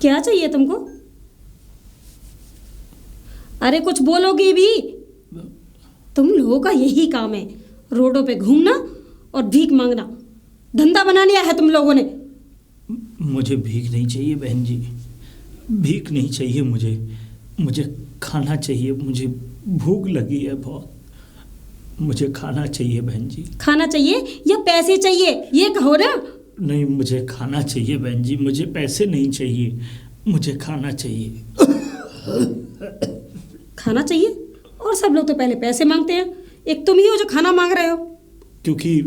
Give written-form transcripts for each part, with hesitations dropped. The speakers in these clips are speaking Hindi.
क्या चाहिए तुमको? अरे कुछ बोलोगे भी? तुम लोगों का यही काम है, रोडों पे घूमना और भीख मांगना। धंधा बना लिया है तुम लोगों ने। मुझे भीख नहीं चाहिए बहन जी, भीख नहीं चाहिए मुझे। मुझे खाना चाहिए, मुझे भूख लगी है बहुत। मुझे खाना चाहिए बहन जी। खाना चाहिए या पैसे चाहिए, ये कहो ना। नहीं, मुझे खाना चाहिए बहन जी, मुझे पैसे नहीं चाहिए, मुझे खाना चाहिए। खाना चाहिए? और सब लोग तो पहले पैसे मांगते हैं, एक तुम ही हो जो खाना मांग रहे हो। क्योंकि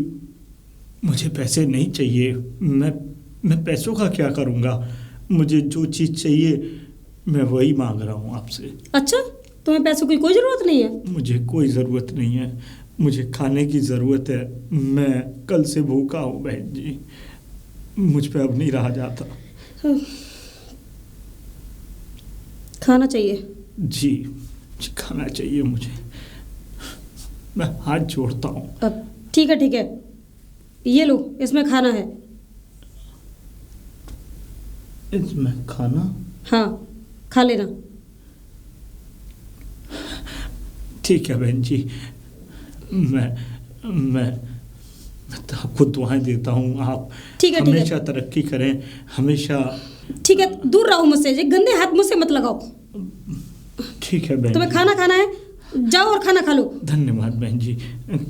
मुझे पैसे नहीं चाहिए। मैं पैसों का क्या करूँगा? मुझे जो चीज़ चाहिए मैं वही मांग रहा हूँ आपसे। अच्छा, तुम्हें पैसों की कोई ज़रूरत नहीं है? मुझे कोई ज़रूरत नहीं है, मुझे खाने की ज़रूरत है। मैं कल से भूखा हूँ बहन जी, मुझ पे अब नहीं रहा जाता। खाना चाहिए? जी खाना चाहिए मुझे, मैं हाथ जोड़ता हूँ। अब ठीक है, ये लो, इसमें खाना है। इसमें खाना? हाँ, खा लेना। ठीक है बहन जी, मैं तो आपको दुआएं देता हूँ। आप ठीक है, हमेशा तरक्की करें, हमेशा। ठीक है, दूर रहो मुझसे, ये गंदे हाथ मुझसे मत लगाओ। ठीक है बहन तुम्हें जी। खाना है, जाओ और खाना खा लो। धन्यवाद बहन जी।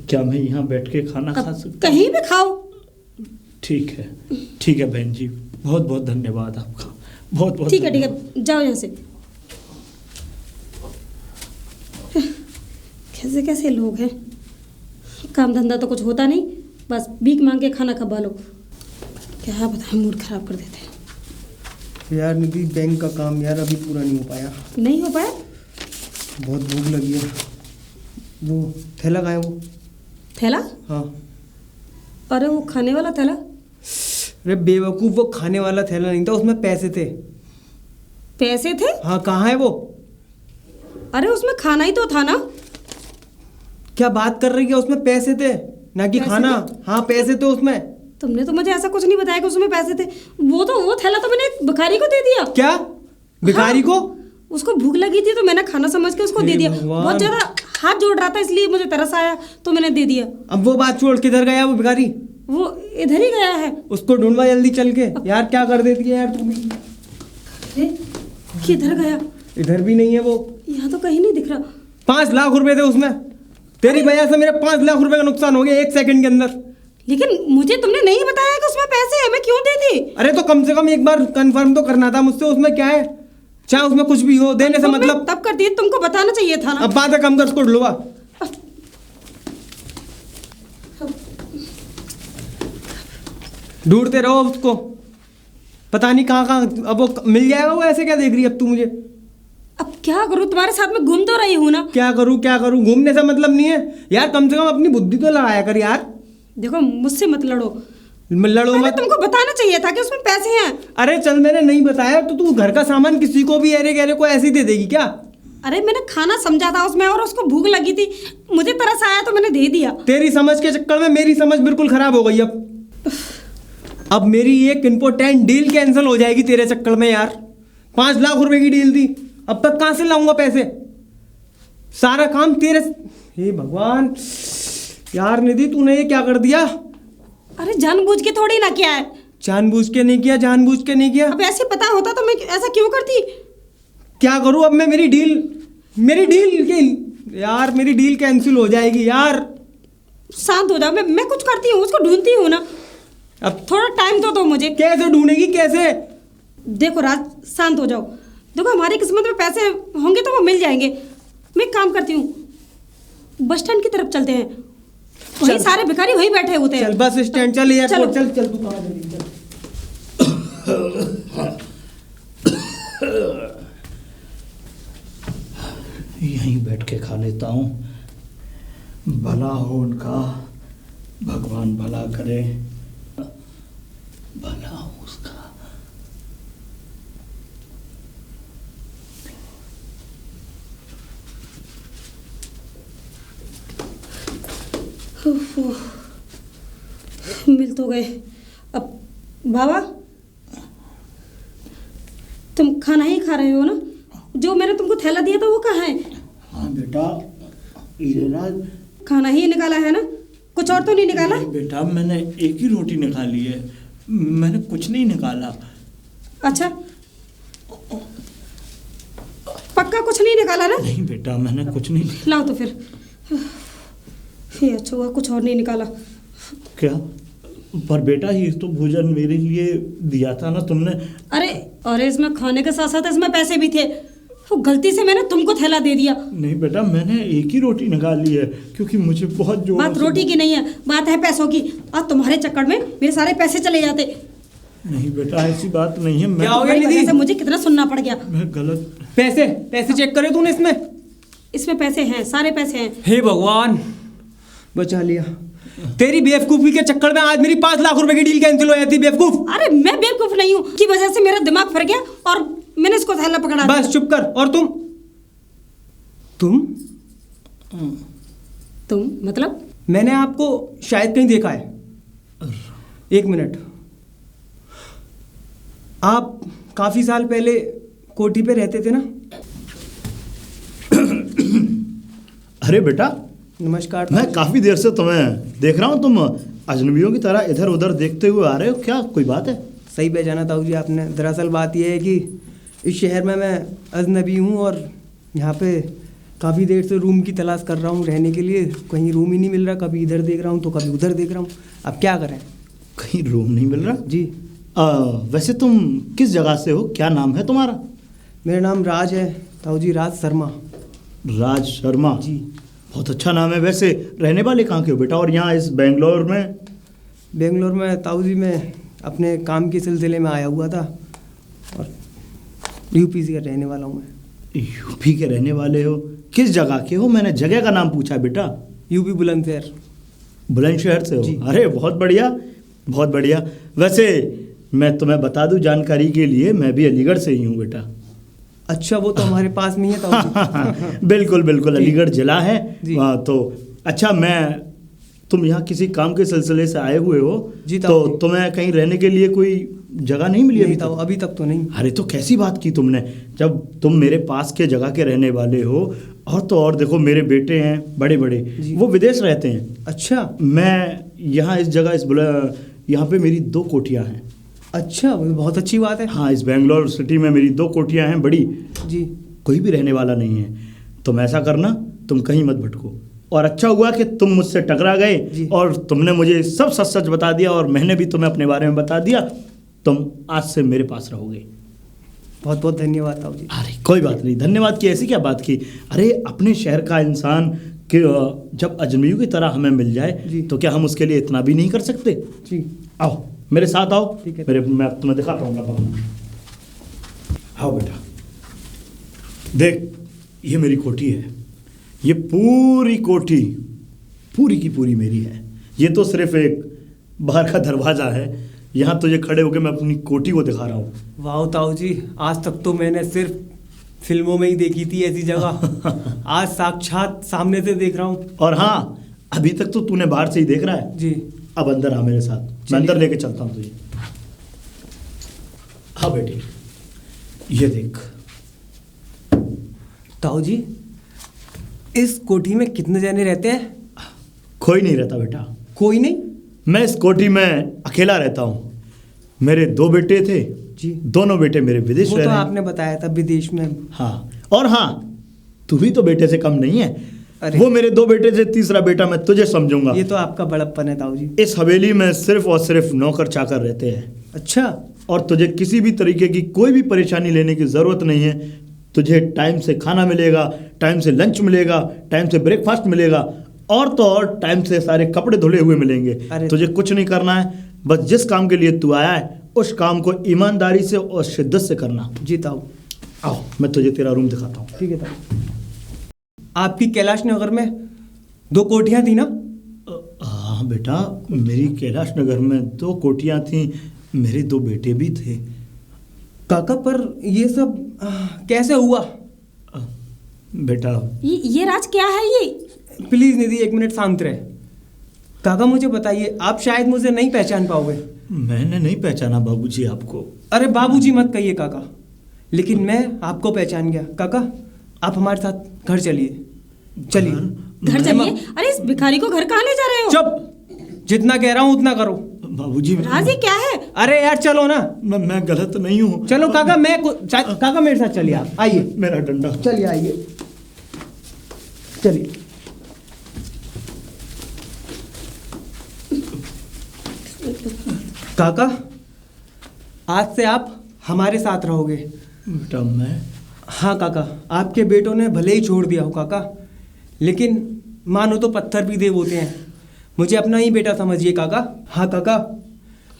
क्या मैं यहाँ बैठ के खाना खा सकता हूँ? कहीं भी खाओ। ठीक है बहन जी, बहुत बहुत धन्यवाद आपका, बहुत बहुत। ठीक है, जाओ यहाँ से। कैसे कैसे लोग हैं, काम धंधा तो कुछ होता नहीं, बस भीख मांग के खाना खबा लो। क्या बताएं, मूड खराब कर देते हैं यार। निधि, बैंक का काम यार अभी पूरा नहीं हो पाया। नहीं हो पाया? बहुत भूख लगी है। वो थैला कहाँ है? वो थैला? हाँ। अरे वो खाने वाला थैला? अरे बेवकूफ़, वो खाने वाला थैला नहीं था, उसमें पैसे थे। पैसे थे? हाँ, कहाँ है वो? अरे उसमें खाना ही तो था ना। क्या बात कर रही है? उसमें पैसे थे ना कि खाना। हाँ, पैसे थे उसमें। तुमने तो मुझे ऐसा कुछ नहीं बताया कि उसमें पैसे थे। वो थैला तो मैंने एक भिखारी को दे दिया। क्या? भिखारी को? उसको भूख लगी थी तो मैंने खाना समझ के उसको दे दिया। बहुत ज्यादा हाथ जोड़ रहा था, इसलिए मुझे तरस आया तो मैंने दे दिया। अब वो बात छोड़, किधर गया वो भिखारी? वो इधर ही गया है। उसको ढूंढवा जल्दी चल के। यार क्या कर देती है यार तुम। किधर गया? इधर भी नहीं है वो। यहाँ तो कहीं नहीं दिख रहा। 5 लाख रुपए थे उसमें। तेरी वजह से मेरे 5 लाख रुपए का नुकसान हो गया 1 सेकंड के अंदर। लेकिन मुझे तुमने नहीं बताया कि उसमें पैसे हैं, मैं क्यों देती? अरे तो कम से कम एक बार कंफर्म तो करना था मुझसे, उसमें क्या है। चाहे उसमें कुछ भी हो, देने से मतलब। तब कर दी, तुमको बताना चाहिए था ना। अब बात कम कर, उसको ढूंढवा। ढूंढते रहो उसको, पता नहीं कहाँ। अब वो मिल जाएगा वो। ऐसे क्या देख रही है अब तू मुझे? अब क्या करूं, तुम्हारे साथ में घूम तो रही हूं ना। क्या करूं? घूमने से मतलब नहीं है यार, कम से कम अपनी बुद्धि तो लगाया कर यार। देखो, मुझसे मत लड़ो मत। तुमको बताना चाहिए था कि उसमें पैसे हैं। अरे चल, मैंने नहीं बताया तो तू घर का सामान किसी को भी अरे गहरे को ऐसे ही दे देगी क्या? अरे मैंने खाना समझा था उसमें और उसको भूख लगी थी, मुझे तरस आया तो मैंने दे दिया। तेरी समझ के चक्कर में मेरी समझ बिल्कुल खराब हो गई। अब मेरी एक इम्पोर्टेंट डील कैंसिल हो जाएगी तेरे चक्कर में यार। 5 लाख रुपए की डील थी, अब तक कहां से लाऊंगा पैसे? सारा काम तेरे। हे भगवान यार। निधि, तूने ये क्या कर दिया? अरे जानबूझ के थोड़ी ना किया है। जानबूझ के नहीं किया। अब ऐसे पता होता तो मैं ऐसा क्यों करती? क्या करूं अब मैं? मेरी डील कैंसिल हो जाएगी यार। शांत हो जाओ, मैं कुछ करती हूँ, उसको ढूंढती हूँ ना। अब थोड़ा टाइम तो दो मुझे। कैसे ढूंढेगी, कैसे? देखो राज, शांत हो जाओ। देखो, हमारी किस्मत में पैसे होंगे तो वो मिल जाएंगे। मैं एक काम करती हूँ, बस स्टैंड की तरफ चलते हैं, वही सारे भिखारी वहीं बैठे होते हैं। चल बस स्टैंड, चल एयरपोर्ट, चल तू कहाँ चली? चल। यहीं बैठ के खा लेता हूँ। भला हो उनका, भगवान भला करे, भला हो उसका। मिल तो गए। अब बाबा, तुम खाना ही खा रहे हो ना? जो मैंने तुमको थैला दिया था वो कहाँ है? हाँ बेटा, ये ना खाना ही निकाला है ना? कुछ और तो नहीं निकाला? नहीं बेटा, मैंने एक ही रोटी निकाली है, मैंने कुछ नहीं निकाला। अच्छा, पक्का कुछ नहीं निकाला ना? नहीं बेटा, मैंने कुछ नहीं। लाओ तो फिर। ये अच्छा हुआ कुछ और नहीं निकाला। क्या? पर बेटा, ये तो भोजन मेरे लिए दिया था ना तुमने। अरे इसमें खाने के साथ साथ इसमें पैसे भी थे। वो गलती से मैंने तुमको थैला दे दिया। नहीं बेटा, मैंने एक ही रोटी निकाली है क्योंकि मुझे बहुत जोर। बात रोटी की नहीं है, बात है पैसों की। और तुम्हारे चक्कर में मेरे सारे पैसे चले जाते। नहीं बेटा, ऐसी बात नहीं है। क्या हो गया तुम्हारी निधि? वजह से मुझे कितना सुनना पड़ गया। मैं गलत। पैसे चेक करे तूने इसमें? इसमें पैसे हैं, सारे पैसे हैं। हे भगवान, बचा लिया। तेरी बेवकूफी के चक्कर में आज मेरी 5 लाख रुपए की डील कैंसिल हो जाती। बेवकूफ। अरे मैं बेवकूफ नहीं हूँ, की वजह से मेरा दिमाग फिर गया और मैंने इसको थैला पकड़ा दिया। बस चुप कर। और तुम मतलब? मैंने आपको शायद कहीं देखा है। 1 मिनट। आप काफी साल पहले कोठी पे रहते थे ना? अरे बेटा, नमस्कार। मैं काफी देर से तुम्हें देख रहा हूँ। तुम अजनबियों की तरह इधर उधर देखते हुए आ रहे हो, क्या कोई बात है? सही पहचाना ताऊ जी आपने। दरअसल बात यह है कि इस शहर में मैं अजनबी हूँ और यहाँ पे काफ़ी देर से रूम की तलाश कर रहा हूँ रहने के लिए। कहीं रूम ही नहीं मिल रहा। कभी इधर देख रहा हूँ तो कभी उधर देख रहा हूँ। अब क्या करें? कहीं रूम नहीं मिल रहा? जी। वैसे तुम किस जगह से हो? क्या नाम है तुम्हारा? मेरा नाम राज है ताऊ जी, राज शर्मा। राज शर्मा जी। बहुत अच्छा नाम है। वैसे रहने वाले कहाँ के हो बेटा? और यहाँ इस बेंगलोर में ताऊ जी मैं अपने काम के सिलसिले में आया हुआ था और यूपी से रहने वाला हूँ मैं। यूपी के रहने वाले हो? किस जगह के हो? मैंने जगह का नाम पूछा बेटा। यूपी बुलंदशहर। बुलंदशहर से हो? जी। अरे बहुत बढ़िया, बहुत बढ़िया। वैसे मैं तुम्हें बता दूं जानकारी के लिए, मैं भी अलीगढ़ से ही हूँ बेटा। अच्छा, वो तो हमारे पास में ही है ताऊ जी। बिल्कुल बिल्कुल, अलीगढ़ जिला है। जी। तो अच्छा, तुम यहाँ किसी काम के सिलसिले से आए हुए हो? जी तो ताऊ जी। तुम्हें कहीं रहने के लिए कोई जगह नहीं मिली? नहीं ताऊ, अभी तक तो नहीं। अरे तो कैसी बात की तुमने, जब तुम मेरे पास के जगह के रहने वाले हो। और तो और देखो, मेरे बेटे हैं बड़े बड़े, वो विदेश रहते हैं। अच्छा। मैं यहाँ इस जगह यहाँ पे मेरी 2 कोठियाँ हैं। अच्छा, वो बहुत अच्छी बात है। हाँ, इस बेंगलोर सिटी में मेरी 2 कोठियाँ हैं बड़ी। जी। कोई भी रहने वाला नहीं है। तुम ऐसा करना, तुम कहीं मत भटको। और अच्छा हुआ कि तुम मुझसे टकरा गए और तुमने मुझे सब सच सच बता दिया और मैंने भी तुम्हें अपने बारे में बता दिया। तुम आज से मेरे पास रहोगे। बहुत बहुत धन्यवाद ताऊ जी। अरे कोई बात नहीं, धन्यवाद की ऐसी क्या बात की। अरे अपने शहर का इंसान कि जब अजनबियों की तरह हमें मिल जाए तो क्या हम उसके लिए इतना भी नहीं कर सकते? जी। आओ मेरे साथ आओ। ठीक है। मैं तुम्हें दिखाता हूँ अपना बंगला। आओ बेटा, देख ये मेरी कोठी है। ये पूरी कोठी पूरी की पूरी मेरी है। ये तो सिर्फ एक बाहर का दरवाज़ा है। यहाँ तुझे खड़े होकर मैं अपनी कोठी को दिखा रहा हूँ। वाह ताऊ जी, आज तक तो मैंने सिर्फ फिल्मों में ही देखी थी ऐसी जगह। आज साक्षात सामने से देख रहा हूँ। और हाँ, अभी तक तो तूने बाहर से ही देख रहा है। जी। अब अंदर आ मेरे साथ, मैं अंदर लेके चलता हूँ तुझे। हाँ बेटी, ये देख। ताऊ जी, इस कोठी में कितने जने रहते हैं? कोई नहीं रहता बेटा। कोई नहीं? मैं इस कोठी में अकेला रहता हूँ। मेरे 2 बेटे थे जी। दोनों बेटे मेरे विदेश वो रह तो रहे हैं। आपने बताया था विदेश में। हाँ, और हाँ, तू भी तो बेटे से कम नहीं है। अरे। वो मेरे 2 बेटे से तीसरा बेटा मैं तुझे समझूंगा। ये तो आपका बड़प्पन है ताऊ जी। इस हवेली में सिर्फ और सिर्फ नौकर चाकर रहते हैं। अच्छा। और तुझे किसी भी तरीके की कोई भी परेशानी लेने की ज़रूरत नहीं है। तुझे टाइम से खाना मिलेगा, टाइम से लंच मिलेगा, टाइम से ब्रेकफास्ट मिलेगा, और तो और टाइम से सारे कपड़े धुले हुए मिलेंगे। तुझे कुछ नहीं करना है, बस जिस काम के लिए तू आया है उस काम को ईमानदारी से और शिद्दत से करना। जी ताऊ। आओ मैं तुझे तेरा रूम दिखाता हूँ। ठीक है ताऊ। आपकी कैलाश नगर में 2 कोठियाँ थी ना? हाँ बेटा, मेरी कैलाश नगर में 2 कोठियाँ थीं, मेरे 2 बेटे भी थे। काका पर ये सब कैसे हुआ? बेटा ये राज क्या है ये? प्लीज निधि 1 मिनट शांत रहे। काका मुझे बताइए, आप शायद मुझे नहीं पहचान पाओगे। मैंने नहीं पहचाना बाबूजी आपको। अरे बाबूजी मत कहिए काका, लेकिन मैं आपको पहचान गया। काका आप हमारे साथ घर चलिए, चलिए। घर चलिए? अरे इस भिखारी को घर कहाँ ले जा रहे हो? चुप, जितना कह रहा हूँ उतना करो। बाबूजी राज ये क्या है? अरे यार चलो ना। मैं गलत नहीं हूँ। चलो काका, काका मेरे साथ चलिए, आप आइए। मेरा डंडा। चलिए आइए, चलिए। काका आज से आप हमारे साथ रहोगे। बेटा मैं? हाँ काका, आपके बेटों ने भले ही छोड़ दिया हो काका, लेकिन मानो तो पत्थर भी देव होते हैं। मुझे अपना ही बेटा समझिए काका। हाँ काका,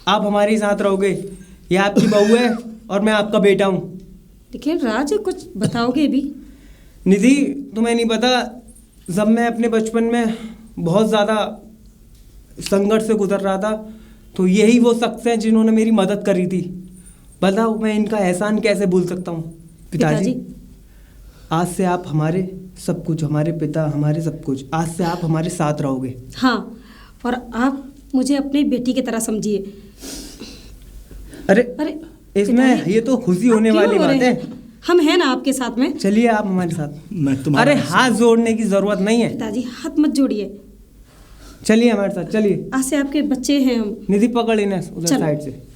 आप हमारे साथ रहोगे। ये आपकी बहू है और मैं आपका बेटा हूँ। लेकिन राज कुछ बताओगे भी? निधि तुम्हें नहीं पता, जब मैं अपने बचपन में बहुत ज़्यादा संघर्ष से गुजर रहा था, तो यही वो शख्स हैं जिन्होंने मेरी मदद करी थी। बताओ मैं इनका एहसान कैसे भूल सकता हूँ। पिताजी आज से आप हमारे सब कुछ, हमारे पिता, हमारे सब कुछ, आज से आप हमारे साथ रहोगे। हाँ, और आप मुझे अपनी बेटी की तरह समझिए। अरे अरे इसमें ये तो खुशी होने वाली बात है। हम हैं ना आपके साथ में। चलिए आप हमारे साथ। मैं तुम्हारे अरे हाथ जोड़ने की जरूरत नहीं है। पिताजी हाथ मत जोड़िए। चलिए हमारे साथ, चलिए। आज से आपके बच्चे हैं हम। निधि पकड़ इन्हें उधर चलो। साइड से।